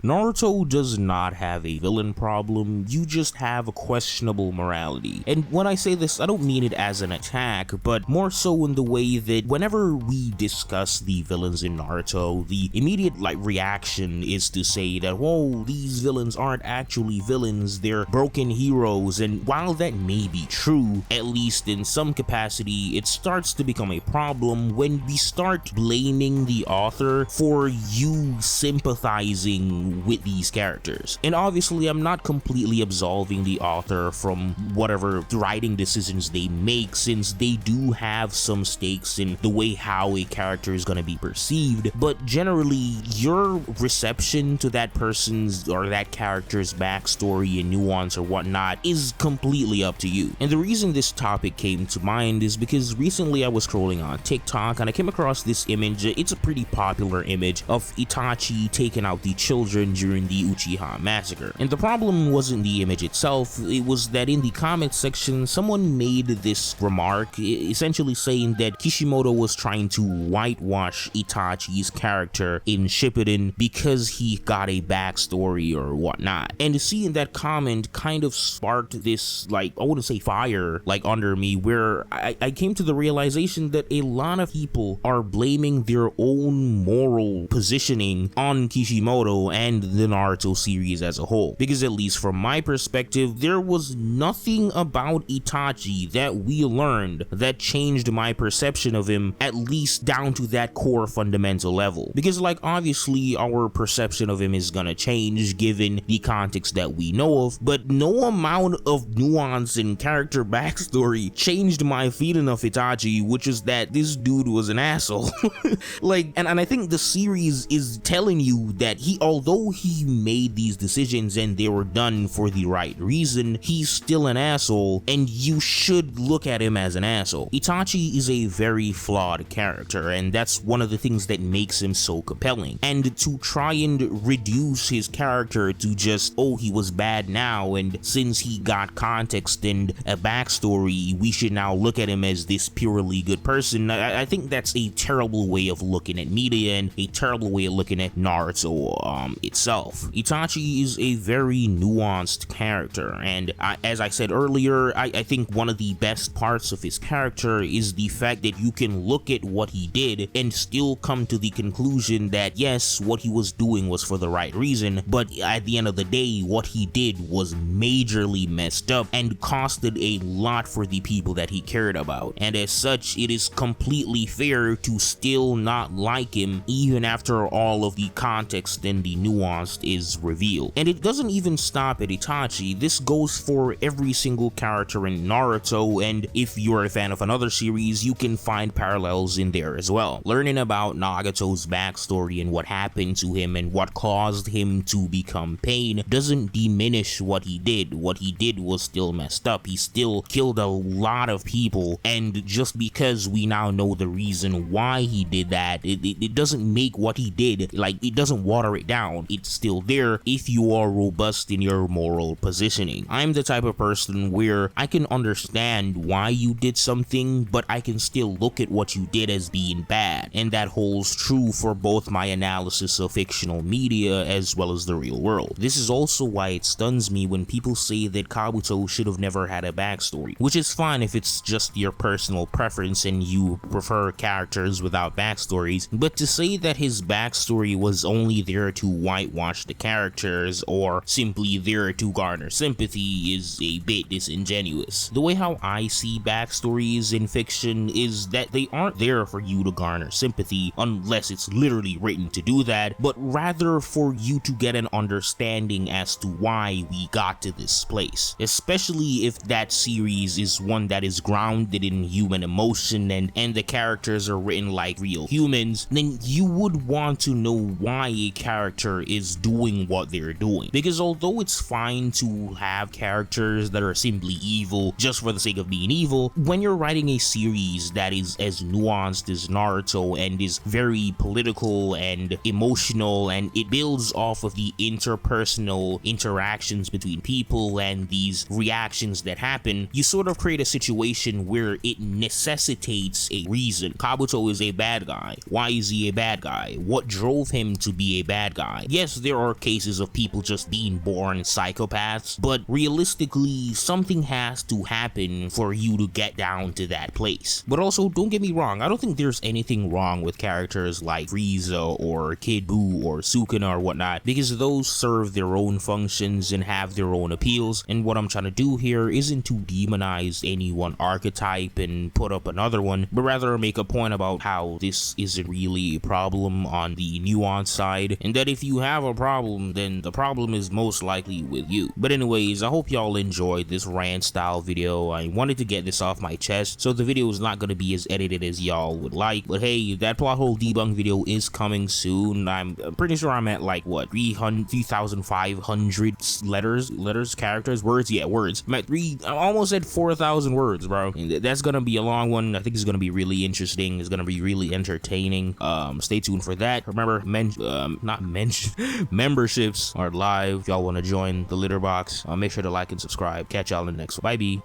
Naruto does not have a villain problem, you just have a questionable morality. And when I say this, I don't mean it as an attack, but more so in the way that whenever we discuss the villains in Naruto, the immediate reaction is to say that, whoa, these villains aren't actually villains, they're broken heroes. And while that may be true, at least in some capacity, it starts to become a problem when we start blaming the author for you sympathizing with these characters. And obviously, I'm not completely absolving the author from whatever writing decisions they make, since they do have some stakes in the way how a character is going to be perceived, but generally, your reception to that person's or that character's backstory and nuance or whatnot is completely up to you. And the reason this topic came to mind is because recently I was scrolling on TikTok and I came across this image. It's a pretty popular image of Itachi taking out the children during the Uchiha massacre. And the problem wasn't the image itself, it was that in the comment section someone made this remark essentially saying that Kishimoto was trying to whitewash Itachi's character in Shippuden because he got a backstory or whatnot. And seeing that comment kind of sparked this, I wouldn't say fire, under me, where I came to the realization that a lot of people are blaming their own moral positioning on Kishimoto and the Naruto series as a whole. Because at least from my perspective, there was nothing about Itachi that we learned that changed my perception of him, at least down to that core fundamental level. Because obviously our perception of him is gonna change given the context that we know of, but no amount of nuance and character backstory changed my feeling of Itachi, which is that this dude was an asshole. And I think the series is telling you that although he made these decisions and they were done for the right reason, he's still an asshole and you should look at him as an asshole. Itachi is a very flawed character, and that's one of the things that makes him so compelling. And to try and reduce his character to just, oh, he was bad now, and since he got context and a backstory, we should now look at him as this purely good person, I think that's a terrible way of looking at media and a terrible way of looking at Naruto itself. Itachi is a very nuanced character, and as I said earlier, I think one of the best parts of his character is the fact that you can look at what he did and still come to the conclusion that yes, what he was doing was for the right reason, but at the end of the day, what he did was majorly messed up and costed a lot for the people that he cared about. And as such, it is completely fair to still not like him even after all of the context and the nuance is revealed. And it doesn't even stop at Itachi, this goes for every single character in Naruto, and if you're a fan of another series, you can find parallels in there as well. Learning about Nagato's backstory and what happened to him and what caused him to become Pain doesn't diminish what he did. What he did was still messed up. He still killed a lot of people, and just because we now know the reason why he did that, it doesn't make what he did, it doesn't water it down. It's still there if you are robust in your moral positioning. I'm the type of person where I can understand why you did something, but I can still look at what you did as being bad, and that holds true for both my analysis of fictional media as well as the real world. This is also why it stuns me when people say that Kabuto should have never had a backstory, which is fine if it's just your personal preference and you prefer characters without backstories, but to say that his backstory was only there to whitewash the characters or simply there to garner sympathy is a bit disingenuous. The way how I see backstories in fiction is that they aren't there for you to garner sympathy unless it's literally written to do that, but rather for you to get an understanding as to why we got to this place, especially if that series is one that is grounded in human emotion and the characters are written like real humans. Then you would want to know why a character is doing what they're doing, because although it's fine to have characters that are simply evil just for the sake of being evil, when you're writing a series that is as nuanced as Naruto and is very political and emotional, and it builds off of the interpersonal interactions between people and these reactions that happen, you sort of create a situation where it necessitates a reason. Kabuto is a bad guy. Why is he a bad guy? What drove him to be a bad guy? yes, there are cases of people just being born psychopaths, but realistically, something has to happen for you to get down to that place. But also, don't get me wrong, I don't think there's anything wrong with characters like Frieza or Kid Buu or Sukuna or whatnot, because those serve their own functions and have their own appeals, and what I'm trying to do here isn't to demonize any one archetype and put up another one, but rather make a point about how this isn't really a problem on the nuance side, and that if you have a problem, then the problem is most likely with you. But anyways, I hope y'all enjoyed this rant style video. I wanted to get this off my chest, so the video is not going to be as edited as y'all would like, but hey, that plot hole debunk video is coming soon. I'm pretty sure I'm at like what, 3,500 characters, words, yeah, words. I'm almost at 4,000 words, bro, and that's gonna be a long one. I think it's gonna be really interesting. It's gonna be really entertaining. Stay tuned for that. Remember, memberships are live. If y'all want to join the litter box, make sure to like and subscribe. Catch y'all in the next one. Bye.